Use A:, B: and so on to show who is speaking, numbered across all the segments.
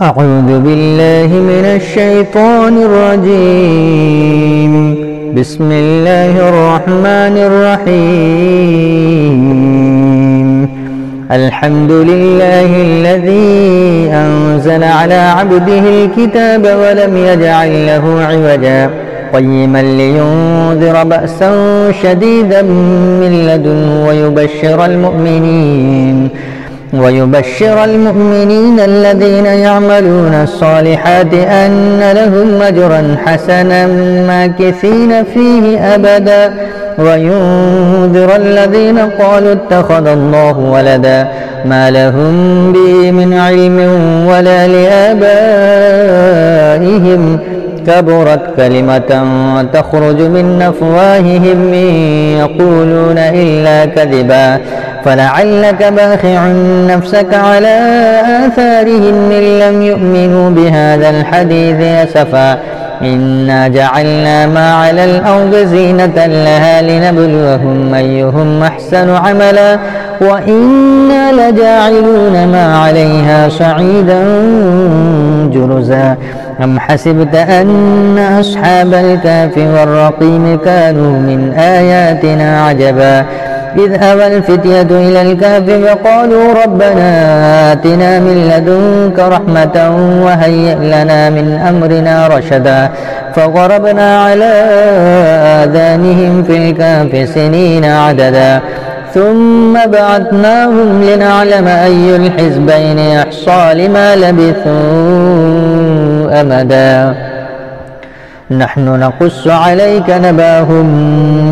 A: أعوذ بالله من الشيطان الرجيم. بسم الله الرحمن الرحيم. الحمد لله الذي أنزل على عبده الكتاب ولم يجعل له عوجا قيما لينذر بأسا شديدا من لدنه ويبشر المؤمنين الذين يعملون الصالحات أن لهم أجرا حسنا ماكثين فيه أبدا وينذر الذين قالوا اتخذ الله ولدا ما لهم به من علم ولا لآبائهم كبرت كلمة تخرج من أفواههم إن يقولون إلا كذبا فلعلك باخع نفسك على آثارهم إن لم يؤمنوا بهذا الحديث أسفا إنا جعلنا ما على الأرض زينة لها لنبلوهم أيهم أحسن عملا وإنا لجاعلون ما عليها صعيدا جرزا أم حسبت أن أصحاب الكهف والرقيم كانوا من آياتنا عجبا إذ أوى الفتية إلى الكهف فقالوا ربنا آتنا من لدنك رحمة وهيئ لنا من أمرنا رشدا فضربنا على آذانهم في الكهف سنين عددا ثم بعثناهم لنعلم أي الحزبين أحصى لما لبثوا أمدا نحن نقص عليك نباهم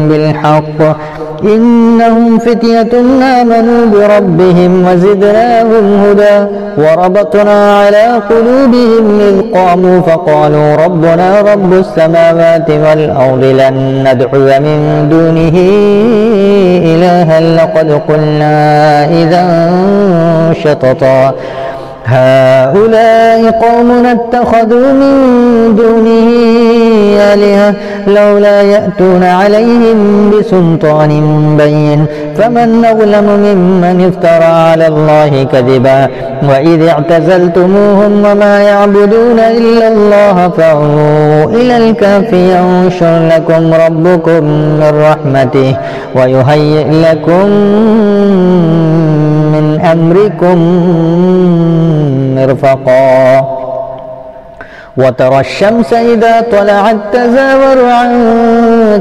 A: بالحق إنهم فتية آمنوا بربهم وزدناهم هدى وربطنا على قلوبهم إذ قاموا فقالوا ربنا رب السماوات والأرض لن ندعو من دونه إلها لقد قلنا إذا شططا هؤلاء قومنا اتخذوا من دونه آلهة لولا يأتون عليهم بسلطان بين فمن أظلم ممن افترى على الله كذبا وإذ اعتزلتموهم وما يعبدون إلا الله فأووا إلى الكهف ينشر لكم ربكم من رحمته ويهيئ لكم من أمركم مرفقا وترى الشمس إذا طلعت تزاور عن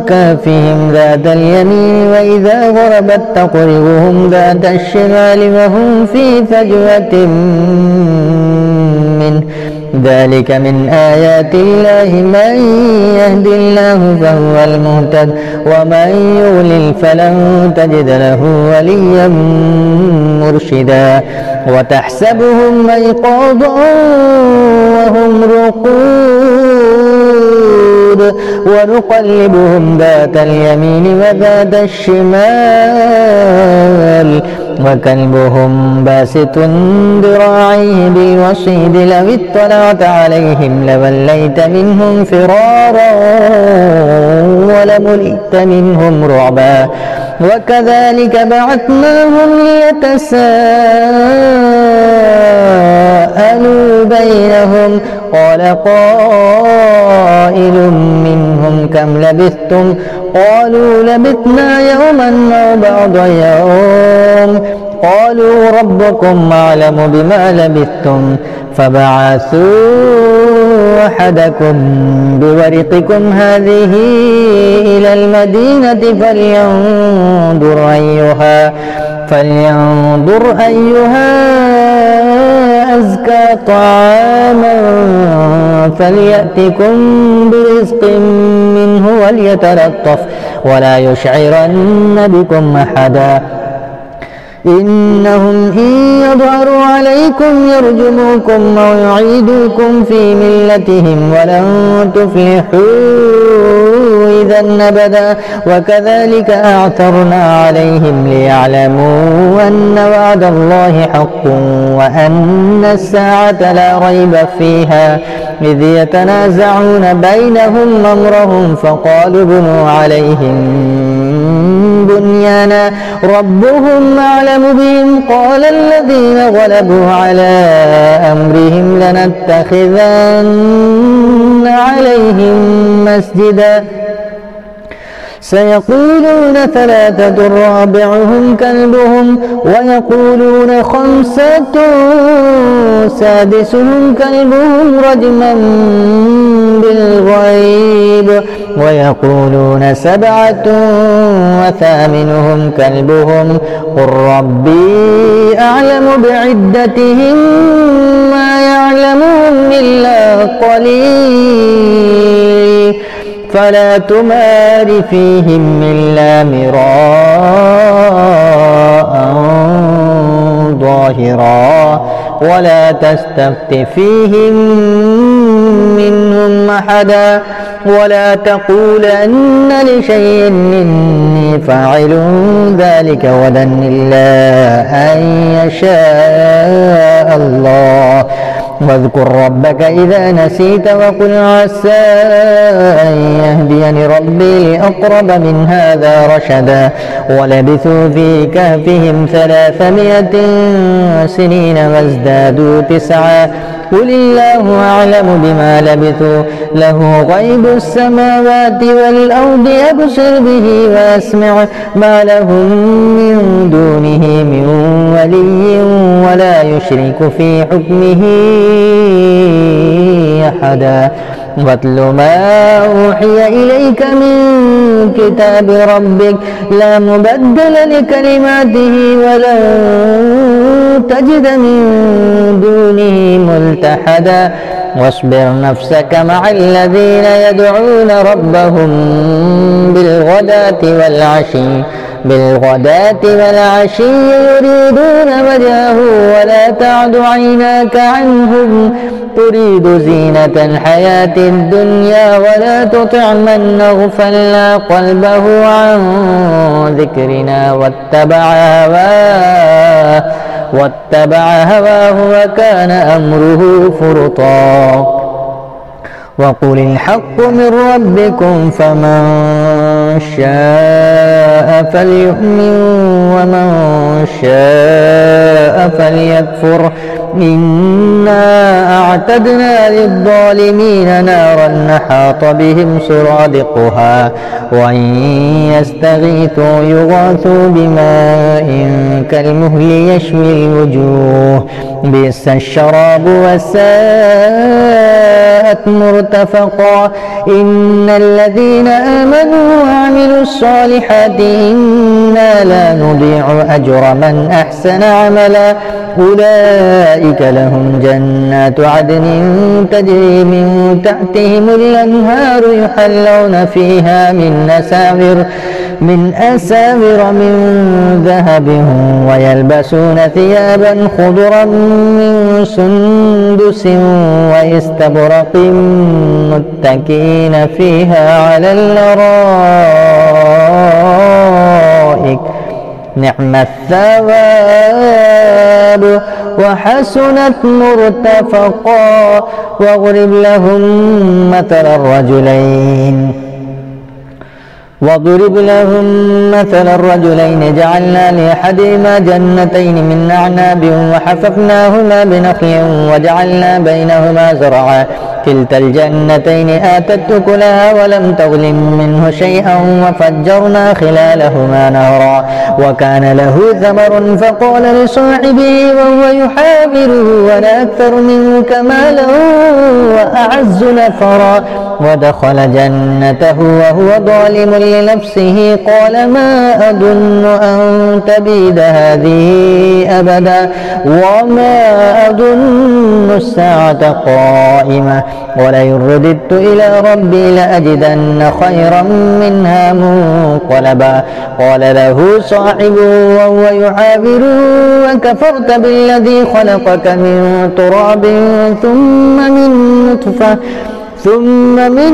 A: كهفهم ذات اليمين وإذا غربت تقرضهم ذات الشمال وهم في فجوة منه ذلك من آيات الله من يهد الله فهو المهتد ومن يضلل فلن تجد له وليا مرشدا وتحسبهم أيقاظا وهم رقود ونقلبهم ذات اليمين وذات الشمال وكلبهم باسط ذراعيه بالوصيد لو اطلعت عليهم لوليت منهم فرارا ولملئت منهم رعبا وكذلك بعثناهم ليتساءلوا بينهم قال قائل منهم كم لبثتم قالوا لبثنا يوما أو بعض يوم قالوا ربكم أعلم بما لبثتم فبعثوا أحدكم بورقكم هذه إلى المدينة فلينظر أيها أزكى طعاما فليأتكم برزق منه وليتلطف ولا يشعرن بكم أحدا إنهم إن يظهروا عليكم يرجموكم أو يعيدوكم في ملتهم ولن تفلحوا إذا أبدا وكذلك أعثرنا عليهم ليعلموا أن وعد الله حق وأن الساعة لا ريب فيها إذ يتنازعون بينهم أمرهم فقالوا ابنوا عليهم بنيانا ربهم أعلم بهم قال الذين غلبوا على أمرهم لنتخذن عليهم مسجدا سيقولون ثلاثة رابعهم كلبهم ويقولون خمسة سادسهم كلبهم رجما بالغيب ويقولون سبعة وثامنهم كلبهم قل ربي أعلم بعدتهم ما يعلمون إلا قليل فلا تمار فيهم إلا مراء ظاهرا ولا تستفت فيهم منهم أحدا ولا تقولن لشيء إني فاعل ذلك غدا إلا أن يشاء الله واذكر ربك إذا نسيت وقل عسى أن يهديني ربي لأقرب من هذا رشدا ولبثوا في كهفهم 300 سنين وازدادوا 9 قل الله أعلم بما لبثوا له غيب السماوات والأرض يبصر به ويسمع ما لهم من دونه من ولي ولا يشرك في حكمه أحدا واتل ما أوحي إليك من كتاب ربك لا مبدل لكلماته ولن تجد من دونه ملتحدا واصبر نفسك مع الذين يدعون ربهم بالغداة والعشي يريدون وجهه ولا تعد عيناك عنهم تريد زينة الحياة الدنيا ولا تطع من أغفلنا قلبه عن ذكرنا واتبع هواه وكان أمره فرطا وقل الحق من ربكم فمن شاء فليؤمن ومن شاء فليكفر إنا أعتدنا للظالمين نارا نحاط بهم سرادقها وإن يستغيثوا يغاثوا بماء كالمهل يشوي الوجوه بئس الشراب وساءت مرتفقا إن الذين آمنوا وعملوا الصالحات إنا لا نضيع أجر من أحسن عملا أولئك لهم جنات عدن تجري من تحتهم الأنهار يحلون فيها من أساور من ذهب ويلبسون ثيابا خضرا من سندس واستبرق متكئين فيها على الأرائك نعم الثواب وحسنت مرتفقا واضرب لهم مثل الرجلين جعلنا لأحدهما جنتين من أعناب وحففناهما بنخل وجعلنا بينهما زرعا كلتا الجنتين آتت أكلها ولم تظلم منه شيئا وفجرنا خلالهما نهرا وكان له ثمر فقال لصاحبه وهو يحاوره ولا أكثر منك مالا وأعز نفرا ودخل جنته وهو ظالم لنفسه قال ما أظن أن تبيد هذه أبدا وما أظن الساعة قائمة ولئن رددت إلى ربي لأجدن خيرا منها منقلبا قال له صاحبه وهو يحاوره وكفرت بالذي خلقك من تراب ثم ثم من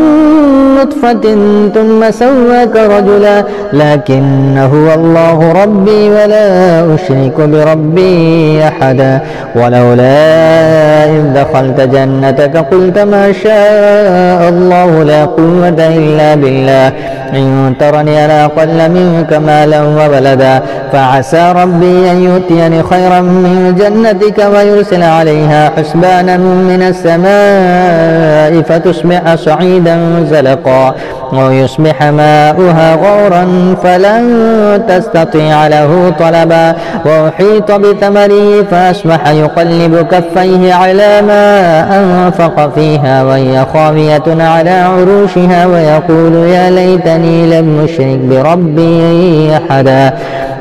A: نطفة ثم سواك رجلا لكن هو الله ربي ولا أشرك بربي أحدا ولولا إذ دخلت جنتك قلت ما شاء الله لا قوة إلا بالله إن ترني أنا أقل منك مالا وولدا فعسى ربي أن يؤتيني خيرا من جنتك ويرسل عليها حسبانا من السماء فتصبح صعيدا زلقا ويصبح ماؤها غورا فلن تستطيع له طلبا وأحيط بثمره فأصبح يقلب كفيه على ما أنفق فيها وهي خاوية على عروشها ويقول يا ليتني لم أشرك بربي أحدا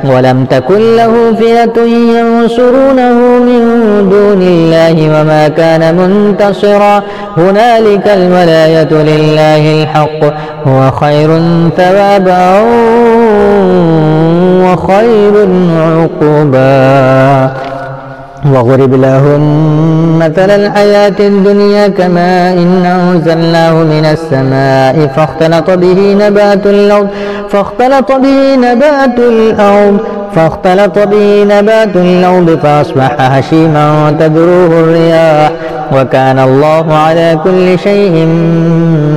A: ولم تكن له فئة ينصرونه من دون الله وما كان منتصرا هنالك الولاية لله الحق هو خير ثوابا وخير عقبا واضرب لهم مثل الحياة الدنيا كماء إن أنزلناه من السماء فاختلط به نبات الأرض فأصبح هشيما تذروه الرياح وكان الله على كل شيء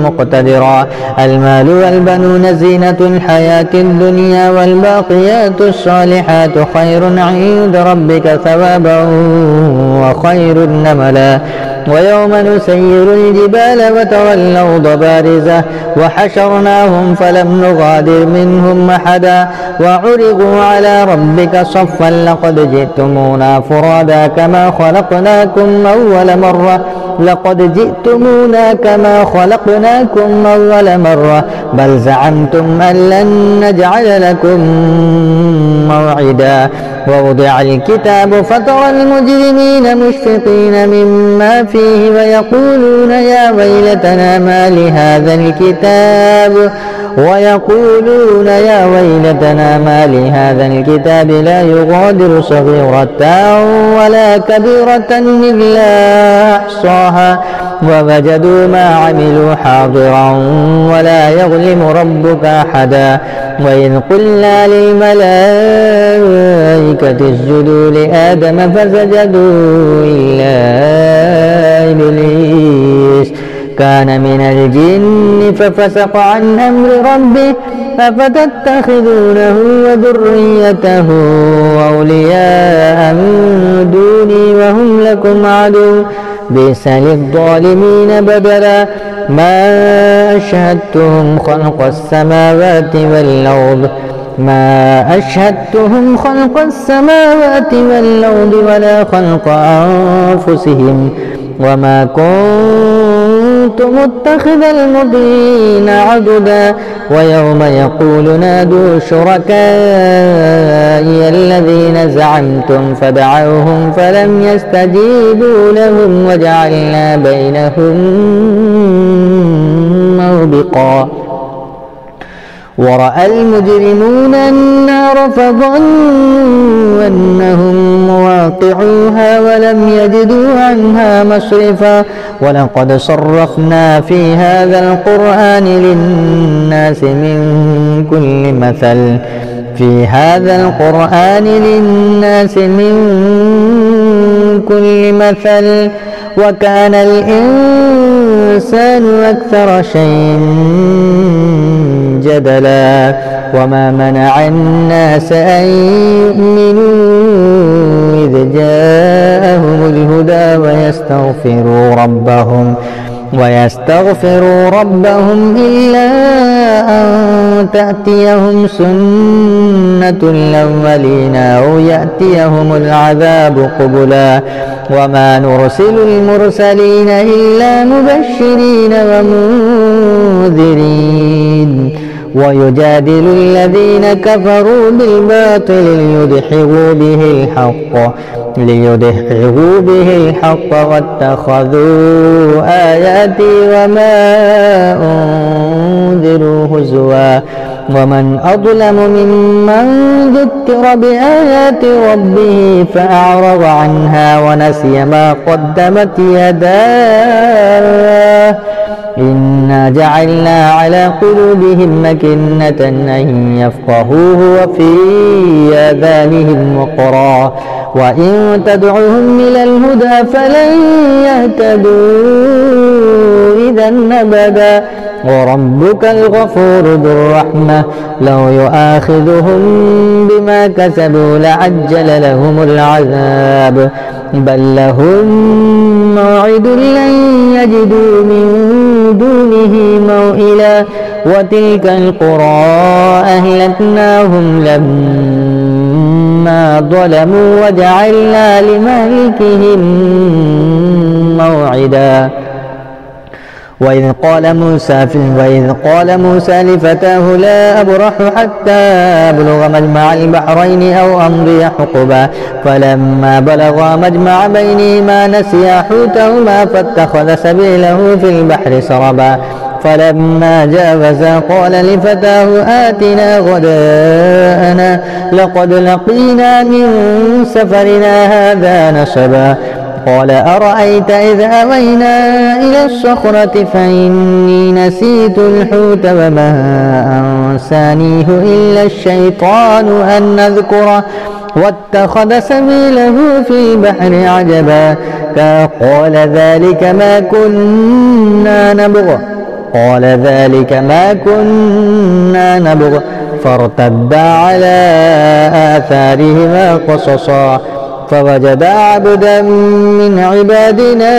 A: مقتدرا المال والبنون زينة الحياة الدنيا والباقيات الصالحات خير عند ربك ثوابا وخير نملا ويوم نسير الجبال وترى الأرض بارزة وحشرناهم فلم نغادر منهم أحدا وعرضوا على ربك صفا لقد جئتمونا فرادا كما خلقناكم أول مرة بل زعمتم أن لن نجعل لكم موعدا ووضع الكتاب فترى المجرمين مشفقين مما فيه ويقولون يا ويلتنا ما لهذا الكتاب لا يغادر صغيرة ولا كبيرة إلا أحصاها ووجدوا ما عملوا حاضرا ولا يظلم ربك أحدا وإذ قلنا للملائكة اسجدوا لآدم فسجدوا إلا إبليس كان من الجن ففسق عن أمر ربه أفتتخذونه وذريته أولياء من دوني وهم لكم عدو بئس للظالمين بدلا ما أشهدتهم خلق السماوات والأرض ولا خلق أنفسهم وما كنت متخذ المضلين عضدا ويوم يقول نادوا شركائي الذين زعمتم فدعوهم فلم يستجيبوا لهم وجعلنا بينهم موبقا ورأى المجرمون النار فظنوا أنهم مواقعوها ولم يجدوا عنها مصرفا ولقد صرفنا في هذا القرآن للناس من كل مثل وكان الإنسان أكثر شيء جدلا وما منع الناس أن يؤمنوا إذ جاءهم الهدى ويستغفروا ربهم إلا أن تأتيهم سنة الأولين أو يأتيهم العذاب قبلا وما نرسل المرسلين إلا مبشرين ومنذرين ويجادل الذين كفروا بالباطل ليدحضوا به الحق واتخذوا آياتي وما أنذروا هزوا ومن أظلم ممن ذكر بآيات ربه فأعرض عنها ونسي ما قدمت يداه إنا جعلنا على قلوبهم أكنة أن يفقهوه وفي آذانهم وقرا وإن تدعوهم إلى الهدى فلن يهتدوا إذا أبدا وربك الغفور ذو الرحمة لو يؤاخذهم بما كسبوا لعجل لهم العذاب بل لهم موعد لن يجدوا من دونه موئلا وتلك القرى أهلكناهم لما ظلموا وجعلنا لمهلكهم موعدا وإذ قال موسى لفتاه لا أبرح حتى أبلغ مجمع البحرين أو أمضي حقبا فلما بلغا مجمع بينهما نسيا حوتهما فاتخذ سبيله في البحر سربا فلما جاوزا قال لفتاه آتنا غداءنا لقد لقينا من سفرنا هذا نصبا قال أرأيت إذ أوينا إلى الصخرة فإني نسيت الحوت وما أنسانيه إلا الشيطان أن نذكره واتخذ سبيله في البحر عجبا قال ذلك ما كنا نبغ فارتدا على آثارهما قصصا فوجدا عبدا من عبادنا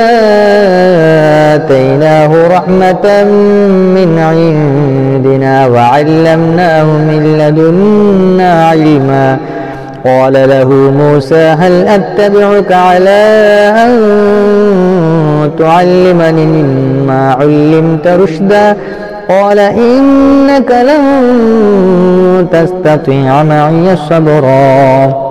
A: آتيناه رحمة من عندنا وعلمناه من لدنا علما قال له موسى هل أتبعك على أن تعلمني مما علمت رشدا قال إنك لن تستطيع معي صبرا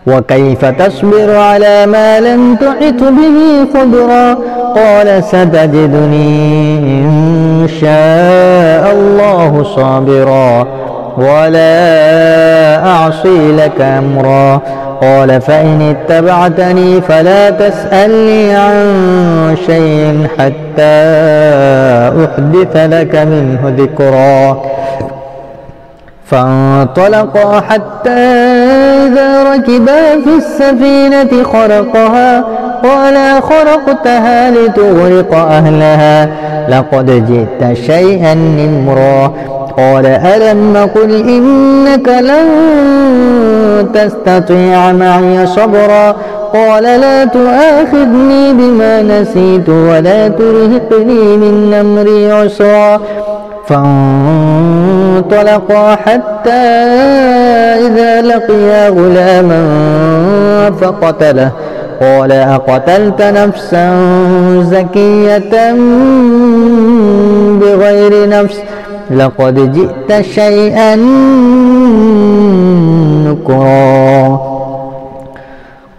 A: وكيف تصبر على ما لم تحط به خبرا قال ستجدني إن شاء الله صابرا ولا أعصي لك أمرا قال فإن اتبعتني فلا تسألني عن شيء حتى أحدث لك منه ذكرا فانطلقا حتى إذا ركبا في السفينة خرقها قال خرقتها لتغرق أهلها لقد جئت شيئا نمرا قال ألم قل إنك لن تستطيع معي صبرا قال لا تؤاخذني بما نسيت ولا ترهقني من أمري عسرا فانطلقا حتى إذا لقيا غلاما فقتله قال أقتلت نفسا زكية بغير نفس لقد جئت شيئا نكرا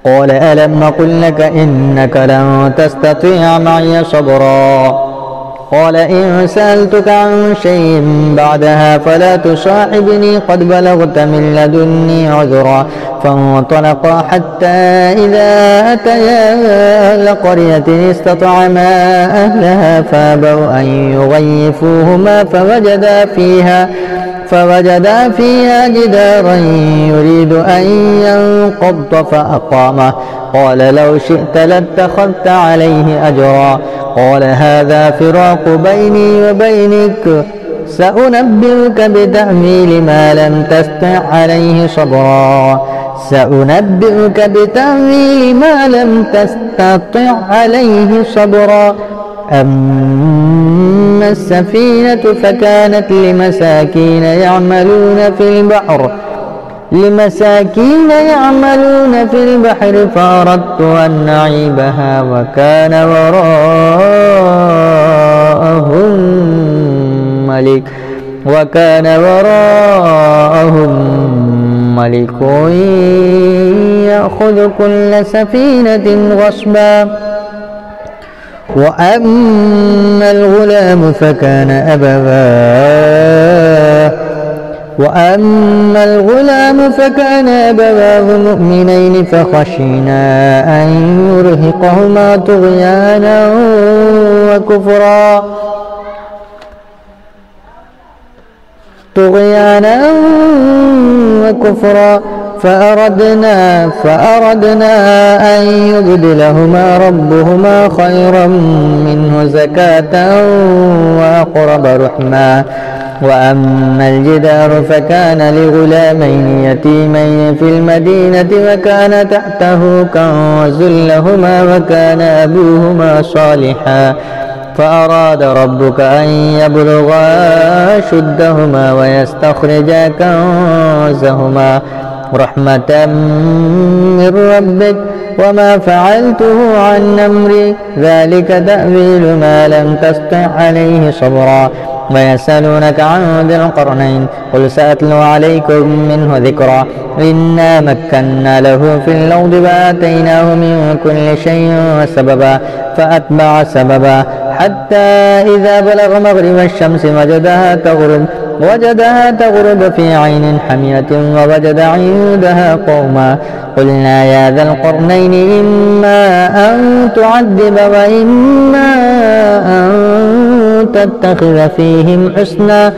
A: قال ألم أقل لك إنك لن تستطيع معي صبرا قال إن سألتك عن شيء بعدها فلا تصاحبني قد بلغت من لدني عذرا فانطلقا حتى إذا أتيا أهل قرية استطعما أهلها فابوا أن يضيفوهما فوجدا فيها جدارا يريد أن ينقض فأقامه قال لو شئت لاتخذت عليه أجرا قال هذا فراق بيني وبينك سأنبئك بتأويل ما لم تستطع عليه صبرا أما السفينة فكانت لمساكين يعملون في البحر فأردت أن أعيبها وكان وراءهم ملك يأخذ كل سفينة غصبا وأما الغلام وأما الغلام فكان أبواه مؤمنين فخشينا أن يرهقهما طغيانا وكفرا فأردنا أن يبدلهما ربهما خيرا منه زكاة وأقرب رحما. وأما الجدار فكان لغلامين يتيمين في المدينة وكان تحته كنز لهما وكان أبوهما صالحا فأراد ربك أن يبلغا أشدهما ويستخرجا كنزهما رحمة من ربك وما فعلته عن أمري ذلك تأويل ما لم تسطع عليه صبرا. ويسألونك عن ذي القرنين قل سأتلو عليكم منه ذكرا. إنا مكنا له في الأرض وآتيناه من كل شيء سببا فأتبع سببا حتى إذا بلغ مغرب الشمس وجدها تغرب في عين حمية ووجد عندها قوما قلنا يا ذا القرنين إما أن تعذب وإما أن تتخذ فيهم حسنا.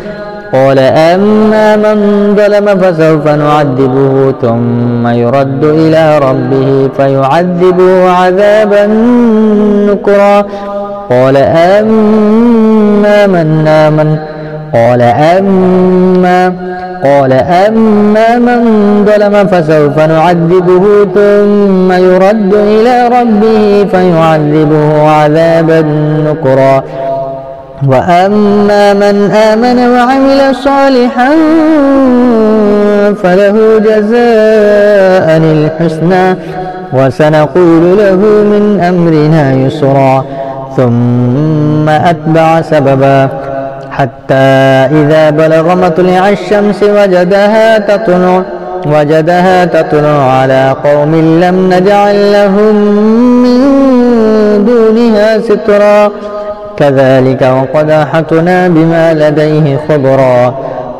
A: قال أما من ظلم فسوف نعذبه ثم يرد إلى ربه فيعذبه عذابا نكرا. قال أما من ظلم فسوف نعذبه ثم يرد إلى ربه فيعذبه عذابا نكرا. وأما من آمن وعمل صالحا فله جزاء الحسنى وسنقول له من أمرنا يسرا. ثم أتبع سببا حتى إذا بلغ مطلع الشمس وجدها تطلع على قوم لم نجعل لهم من دونها سترا كذلك وقد أحطنا بما لديه خبرا.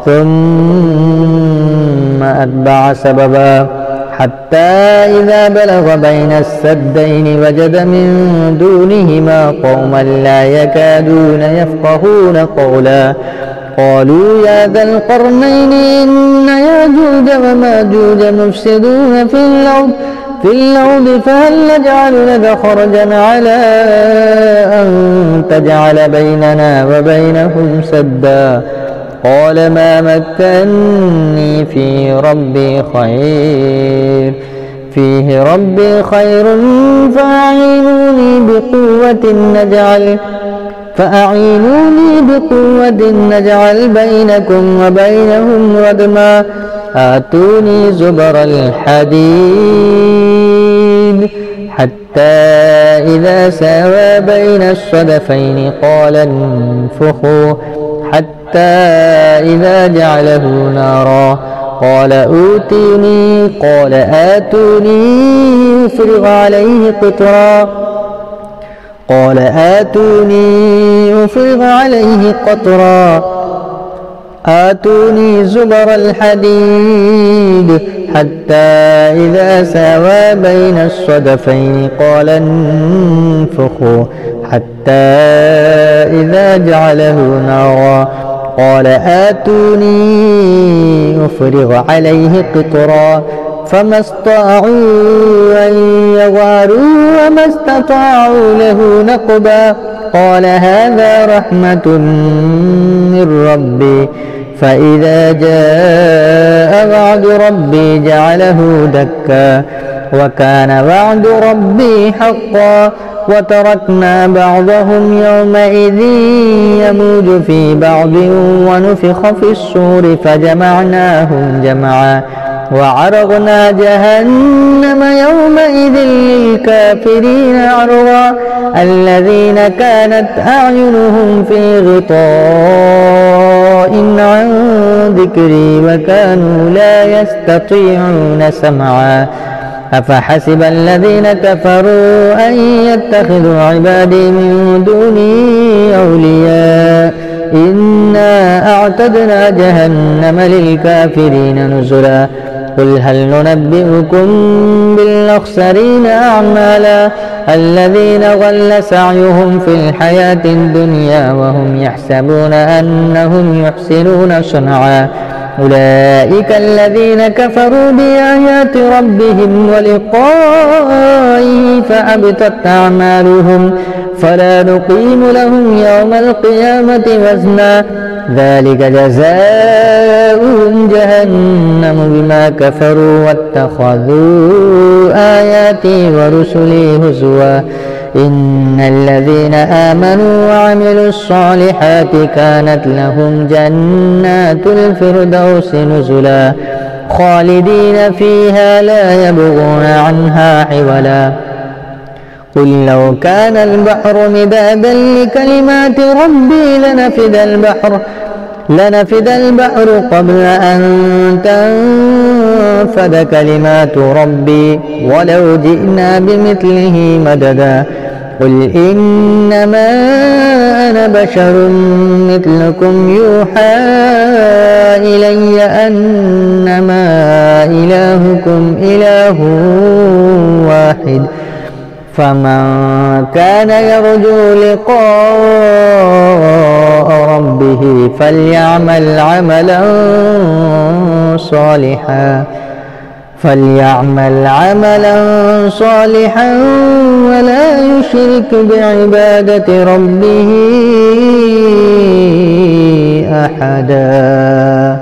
A: ثم أتبع سببا حتى إذا بلغ بين السدين وجد من دونهما قوما لا يكادون يفقهون قولا. قالوا يا ذا القرنين إن ياجوج وماجوج مفسدون في الأرض فهل نجعل لك خرجا على أن تجعل بيننا وبينهم سدا. قال ما مكني فيه ربي خير فأعينوني بقوة نجعل بينكم وبينهم ردما. آتوني زبر الحديد حتى إذا ساوى بين الصدفين قال انفخوا حتى إذا جعله نارا قال آتوني أفرغ عليه قطرا. آتوني زبر الحديد حتى إذا ساوى بين الصدفين قال انفخوا حتى إذا جعله نارا قال آتوني أفرغ عليه قطرا. فما استطاعوا أن يظهروا وما استطاعوا له نقبا. قال هذا رحمة من ربي فإذا جاء وعد ربي جعله دكا وكان وعد ربي حقا. وتركنا بعضهم يومئذ يموج في بعض ونفخ في الصور فجمعناهم جمعا وعرضنا جهنم يومئذ للكافرين عرضا. الذين كانت أعينهم في غطاء عن ذكري وكانوا لا يستطيعون سمعا. أفحسب الذين كفروا أن يتخذوا عبادي من دوني أولياء إنا أعتدنا جهنم للكافرين نزلا قل هل ننبئكم بالأخسرين أعمالا الذين ضل سعيهم في الحياة الدنيا وهم يحسبون أنهم يحسنون صنعا أولئك الذين كفروا بآيات ربهم ولقائه فحبطت أعمالهم فلا نقيم لهم يوم القيامة وزنا ذلك جزاؤهم جهنم بما كفروا واتخذوا آياتي ورسلي هزوا إن الذين آمنوا وعملوا الصالحات كانت لهم جنات الفردوس نزلا خالدين فيها لا يبغون عنها حولا قل لو كان البحر مدادا لكلمات ربي لنفد البحر قبل أن تنفد كلمات ربي ولو جئنا بمثله مددا قل إنما أنا بشر مثلكم يوحى إلي أنما إلهكم إله واحد فمن كان يرجو لقاء ربه فليعمل عملا صالحا ولا يشرك بعبادة ربه أحدا.